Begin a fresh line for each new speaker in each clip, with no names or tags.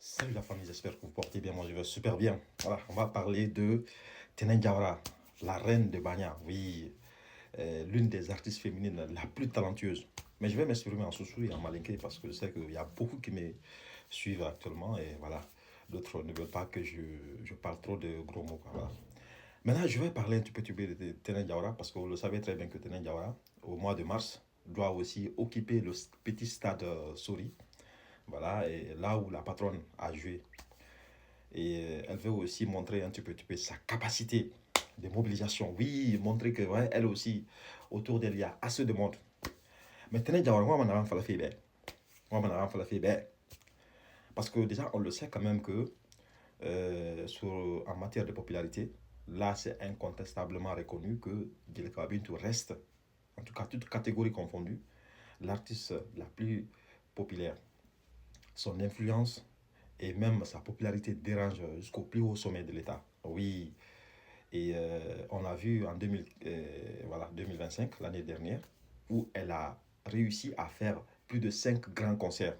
Salut la famille, j'espère que vous portez bien. Moi, je vais super bien. Voilà, on va parler de Tenen Diawara, la reine de Banya. Oui, l'une des artistes féminines la plus talentueuse. Mais je vais m'exprimer en Soussou et en Malinké parce que je sais qu'il y a beaucoup qui me suivent actuellement et voilà. D'autres ne veulent pas que je parle trop de gros mots, quoi. Voilà. Maintenant, je vais parler un petit peu de Tenen Diawara parce que vous le savez très bien que Tenen Diawara, au mois de mars, doit aussi occuper le petit stade Sori. Voilà, et là où la patronne a joué. Et elle veut aussi montrer un petit peu sa capacité de mobilisation. Oui, montrer que ouais, elle aussi, autour d'elle, il y a assez de monde. Maintenant, moi, je vais faire moi, je vais faire parce que déjà, on le sait quand même que en matière de popularité, là, c'est incontestablement reconnu que Djelka Bintou reste, en tout cas, toute catégorie confondue, l'artiste la plus populaire. Son influence et même sa popularité dérange jusqu'au plus haut sommet de l'État. Oui, et on a vu en 2000, voilà, 2025, l'année dernière, où elle a réussi à faire plus de 5 grands concerts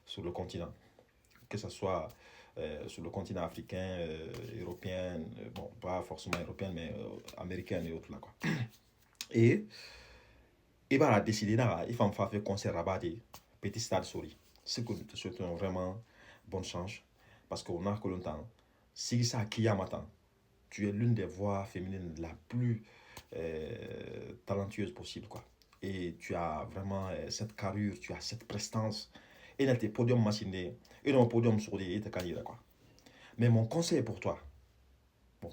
sur le continent, que ce soit sur le continent africain, européen, bon, pas forcément européen, mais américain et autres là, quoi. Et il va décider, il va faire concert à Badi, petit stade Sori. C'est que nous te souhaitons vraiment bonne chance, parce qu'on a que longtemps. Si ça qui a matin, tu es l'une des voix féminines la plus talentueuse possible, quoi. Et tu as vraiment cette carrure, tu as cette prestance. Et dans tes podiums machinés, et dans le podium sur des candidats, quoi. Mais mon conseil pour toi, il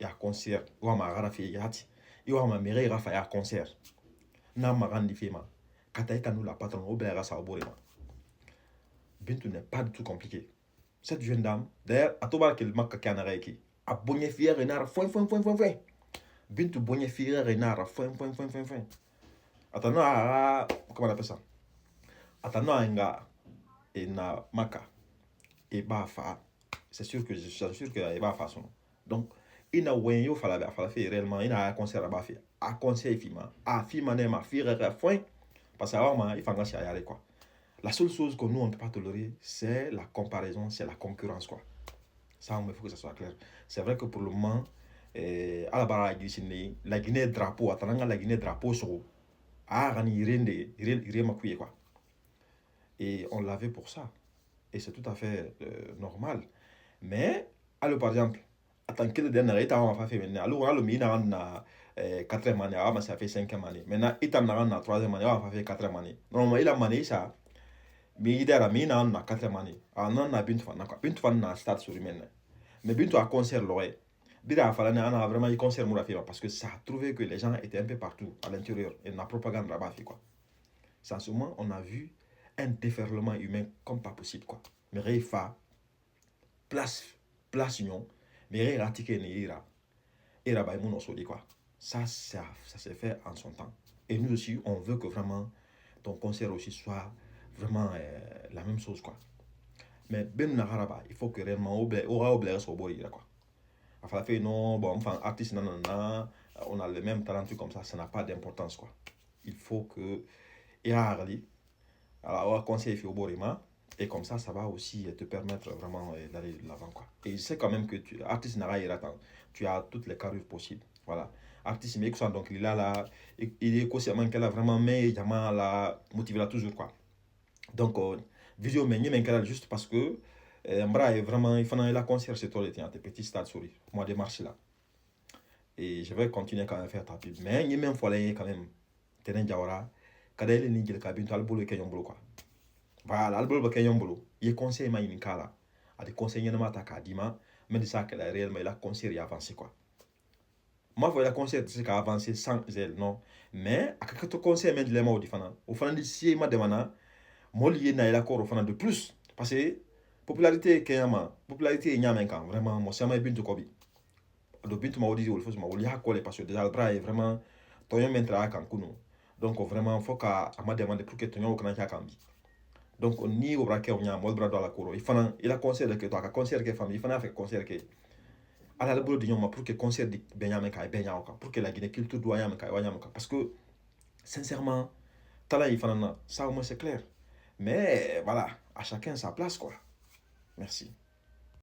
y a un concert, il y a un mère, il y a un concert. N'a ma grande fille, quand tu nous la patronne, au blague à sa bourrima. Bintou n'est pas du tout compliqué. Cette jeune dame, d'ailleurs, à tout bas qu'elle m'a canaré, a bonne fille, renard, foin. Bintu bonye fire renara fin. Atano a comment on appelle ça? Atano a nga et na maka et ba fa. C'est sûr que je suis sûr que il va faire son. Donc il a wen yo fala fait réellement il a un concert à fait. A concert fima. A fima ne ma fire fin parce que vraiment il faut nga aller quoi. La seule chose que nous on ne peut pas tolérer c'est la comparaison, c'est la concurrence quoi. Ça, il faut que ça soit clair. C'est vrai que pour le moment, à la barre la Guinée drapeau, attendant la Guinée drapeau sur quoi. Et on l'avait pour ça. Et c'est tout à fait normal. Mais, alors par exemple, attends que le dernier état on va faire maintenant. Alors, on a le mina na quatrième année, avant ça fait cinquième année. Maintenant, état na troisième année, on va faire quatrième année. Normalement, il a mané ça. Mais il a mina na quatrième année. Ah non, na bintu fan quoi. Bintu fan na start sur lui maintenant. Mais bientôt à concert l'aurait. Bira Falane a vraiment eu concert Mourafima parce que ça a trouvé que les gens étaient un peu partout à l'intérieur et la propagande là-bas fait quoi. Sans ce moment, on a vu un déferlement humain comme pas possible quoi. Mais il fa place union, mais il ratike ne ira. Et là-bas, il m'a quoi. Ça s'est fait en son temps. Et nous aussi, on veut que vraiment ton concert aussi soit vraiment la même chose quoi. Mais ben Naharaba, il faut que réellement aura oublié son boy quoi. Enfin, fait non, bon, enfin, artiste, nanana, on a le même talent, tout comme ça n'a pas d'importance, quoi. Il faut que, et alors, on conseille fait au Borima, et comme ça va aussi te permettre vraiment d'aller de l'avant, quoi. Et je sais quand même que tu, artiste tu as toutes les carrures possibles, voilà. Artiste, mais donc il est là, il est consciemment qu'elle a vraiment, mais il a la motivé là toujours, quoi. Donc, vidéo mais ni men juste parce que Mbra est vraiment il faut la concert c'est toi les tiens tes petits stades souris moi de marcher là et je vais continuer quand même à faire ta pub mais ni même faut quand même tenen jawara kada ile ni jël ka bintu al bolo kenyon bolo quoi voilà al bolo kenyon bolo il conseil ma yin kala a des conseils ma ta ka dima mais de ça que la réellement la concert y avancé quoi moi faut la concert c'est qu'a avancé sans elle non mais à que ton conseil mais de les mots différents au fond de si ma demanda Moli na ila koro fana de plus parce que popularité kenyama popularité nyama kan vraiment mo sama bintu ko bi do bintu ma wodi wol fo ma woli hakole parce que déjà le bras est vraiment tonyo mentra kan kuno donc vraiment faut ka ama demander pour que tonyo kana kan bi donc ni o bra ke o nyama wol bra do la koro il fana il a concert que to ka concert que fami il fana fait concert que ala le bolo de nyama pour que concert de benyama ka benyama ka pour que la Guinée culture doit yama ka parce que sincèrement talent il fana ça au moins c'est clair. Mais voilà, à chacun sa place, quoi. Merci.